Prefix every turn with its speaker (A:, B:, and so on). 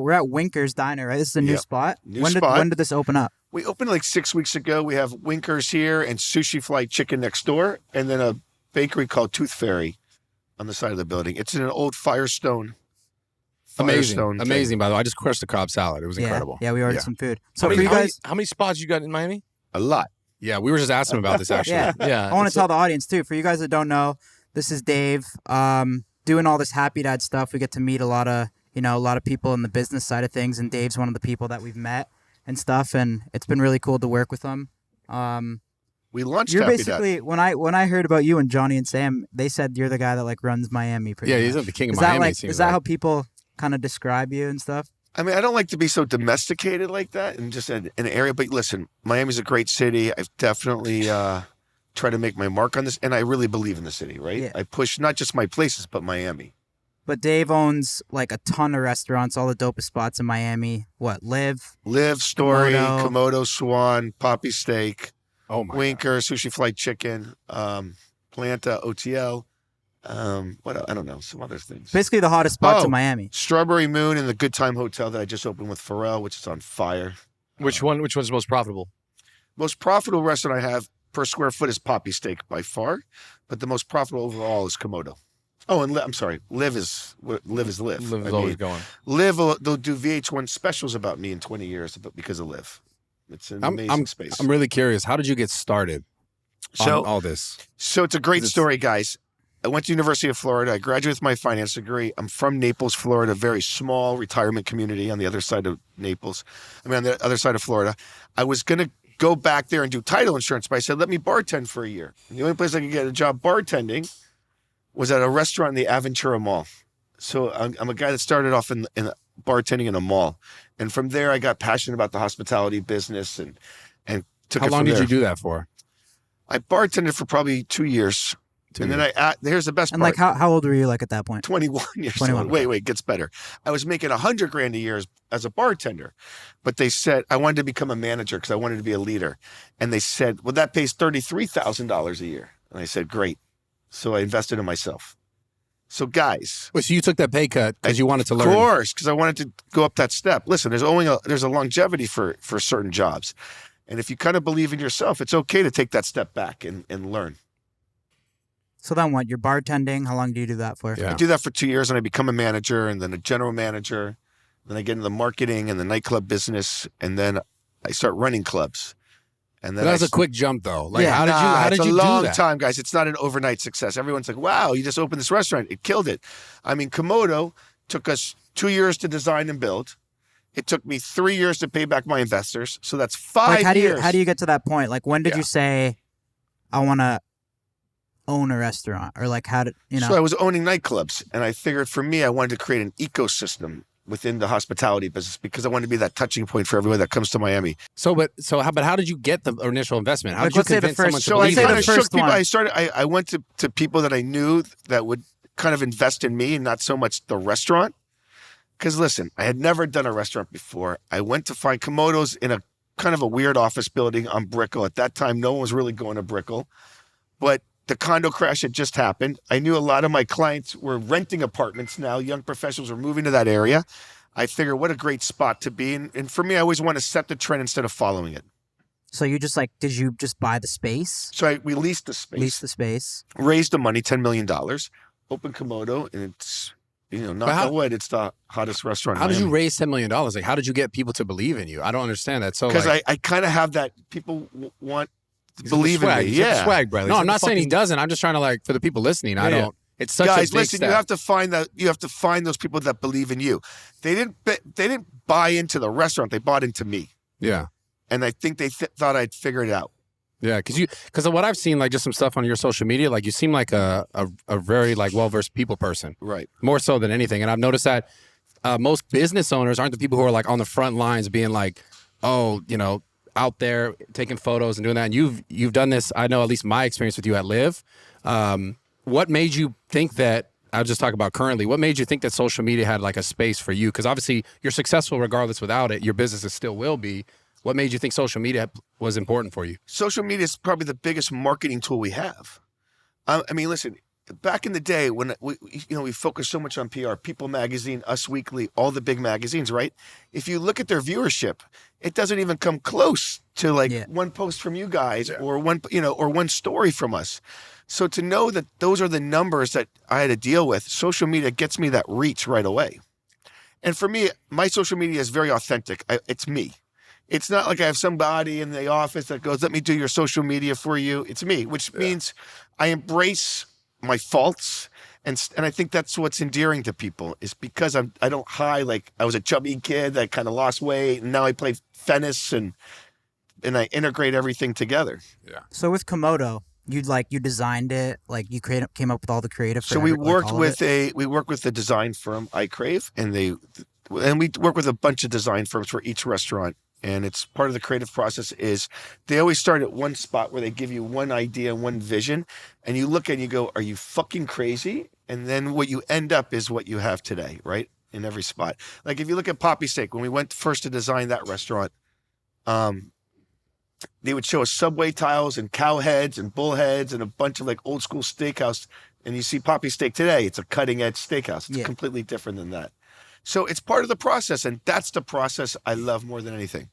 A: We're at Winker's Diner, right? This is a new spot.
B: New
A: When
B: spot.
A: When did this open up?
B: We opened like 6 weeks ago. We have Winkers here and Sushi Flight Chicken next door, and then a bakery called Tooth Fairy on the side of the building. It's in an old Firestone.
C: Amazing, by the way. I just crushed the Cobb salad. It was incredible.
A: Yeah, we ordered some food. So
C: how
A: for you guys,
C: how many spots you got in Miami?
B: A lot.
C: Yeah, we were just asking about this actually.
A: Yeah. I want to tell the audience too. For you guys that don't know, this is Dave. Doing all this Happy Dad stuff. We get to meet a lot of people in the business side of things, and Dave's one of the people that we've met and stuff, and it's been really cool to work with him.
B: We launched
A: You're
B: Happy
A: basically
B: Dad.
A: when I heard about you and Johnny and Sam, they said you're the guy that like runs Miami. Pretty much.
C: He's like the king of
A: Is
C: Miami.
A: that like is that how people kind of describe you and stuff?
B: I mean, I don't like to be so domesticated like that and just an area. But listen, Miami's a great city. I've definitely tried to make my mark on this, and I really believe in the city, right?
A: Yeah.
B: I push not just my places, but Miami.
A: But Dave owns like a ton of restaurants, all the dopest spots in Miami. What, Live,
B: Story,
A: Komodo.
B: Komodo, Swan, Poppy Steak,
C: Oh my
B: Winker, Sushi Flight Chicken, Planta, OTL. What else? I don't know, some other things.
A: basically the hottest spots in Miami.
B: Strawberry Moon and the Good Time Hotel that I just opened with Pharrell, which is on fire.
C: Which one's most profitable?
B: Most profitable restaurant I have per square foot is Poppy Steak by far, but the most profitable overall is Komodo. Oh, and I'm sorry, Live is Live.
C: Live is always going.
B: Live, they'll do VH1 specials about me in 20 years because of Live. It's an amazing space.
C: I'm really curious. How did you get started on all this?
B: So it's a great story, guys. I went to University of Florida. I graduated with my finance degree. I'm from Naples, Florida, very small retirement community on the other side of Naples. On the other side of Florida. I was going to go back there and do title insurance, but I said, let me bartend for a year. And the only place I could get a job bartending was at a restaurant in the Aventura Mall. So I'm a guy that started off in bartending in a mall. And from there, I got passionate about the hospitality business and took it from there.
C: How long did you do that for?
B: I bartended for probably 2 years. Then here's the best part.
A: And like how old were you like at that point?
B: 21 years
A: 21.
B: old. Wait, it gets better. I was making $100,000 a year as a bartender, but they said I wanted to become a manager because I wanted to be a leader. And they said, well, that pays $33,000 a year. And I said, great. So I invested in myself. So guys.
C: Wait, so you took that pay cut because you wanted to learn?
B: Of course, because I wanted to go up that step. Listen, there's a longevity for certain jobs. And if you kind of believe in yourself, it's okay to take that step back and learn.
A: So then what? You're bartending. How long do you do that for?
C: Yeah.
B: I do that for 2 years and I become a manager and then a general manager. Then I get into the marketing and the nightclub business. And then I start running clubs. And then
C: that was a quick jump though. Like,
A: Yeah.
C: how did you do that?
B: It's a long time, guys. It's not an overnight success. Everyone's like, wow, you just opened this restaurant. It killed it. I mean, Komodo took us 2 years to design and build. It took me 3 years to pay back my investors. So that's 5 years.
A: How do you get to that point? Like when did you say, I want to own a restaurant? Or like how did,
B: So I was owning nightclubs and I figured for me, I wanted to create an ecosystem within the hospitality business because I wanted to be that touching point for everyone that comes to Miami.
C: But how did you get the initial investment? How
A: Like,
C: did you
A: let's say the
C: convince
A: first-
C: someone to
B: So I
C: believe
B: kind
C: in
B: of
C: you?
A: first
B: shook people.
A: one.
B: I went to people that I knew that would kind of invest in me and not so much the restaurant. Because listen, I had never done a restaurant before. I went to find Komodo's in a kind of a weird office building on Brickell. At that time, no one was really going to Brickell. But the condo crash had just happened. I knew a lot of my clients were renting apartments now. Young professionals were moving to that area. I figured what a great spot to be. And for me, I always want to set the trend instead of following it.
A: So you just did you just buy the space?
B: So we leased the space.
A: Lease the space.
B: Raised the money, $10 million. Opened Komodo, and it's, knock on wood, it's the hottest restaurant
C: How
B: in
C: did you
B: Miami.
C: raise $10 million? Like, how did you get people to believe in you? I don't understand that. So,
B: Because
C: like,
B: I kind of have that, people want to
C: he's
B: believe
C: the
B: in
C: swag.
B: me.
C: He's got the
B: Yeah.
C: swag, brother.
D: He's
C: No,
D: got
C: I'm
D: the
C: not saying he
D: fucking-
C: doesn't. I'm just trying to, like, for the people listening, I don't. It's such a
B: Guys,
C: big
B: listen,
C: step.
B: you have to find those people that believe in you. They didn't buy into the restaurant. They bought into me.
C: Yeah.
B: And I think they thought I'd figure it out.
C: Yeah, because of what I've seen, like just some stuff on your social media, like you seem like a very like well-versed people person,
B: Right.
C: more so than anything. And I've noticed that most business owners aren't the people who are like on the front lines being like, oh, out there taking photos and doing that. And you've done this. I know at least my experience with you at Live. What made you think that? I'll just talk about currently. What made you think that social media had like a space for you? Because obviously you're successful regardless without it. Your businesses still will be. What made you think social media was important for you?
B: Social media is probably the biggest marketing tool we have. I mean, listen, back in the day when we focused so much on PR, People Magazine, Us Weekly, all the big magazines, right? If you look at their viewership, it doesn't even come close to like one post from you guys or one story from us. So to know that those are the numbers that I had to deal with, social media gets me that reach right away. And for me, my social media is very authentic. It's me. It's not like I have somebody in the office that goes, let me do your social media for you. It's me, which means I embrace my faults. And I think that's what's endearing to people is because I don't hide, like I was a chubby kid that kind of lost weight and now I play tennis and I integrate everything together. Yeah.
A: So with Komodo, you designed it, like you came up with all the creative.
B: So we worked with a design firm, iCrave, and we work with a bunch of design firms for each restaurant. And it's part of the creative process is they always start at one spot where they give you one idea, one vision, and you look and you go, are you fucking crazy? And then what you end up is what you have today, right? In every spot. Like if you look at Poppy Steak, when we went first to design that restaurant, they would show us subway tiles and cow heads and bull heads and a bunch of like old school steakhouse. And you see Poppy Steak today, it's a cutting edge steakhouse. It's completely different than that. So it's part of the process, and that's the process I love more than anything.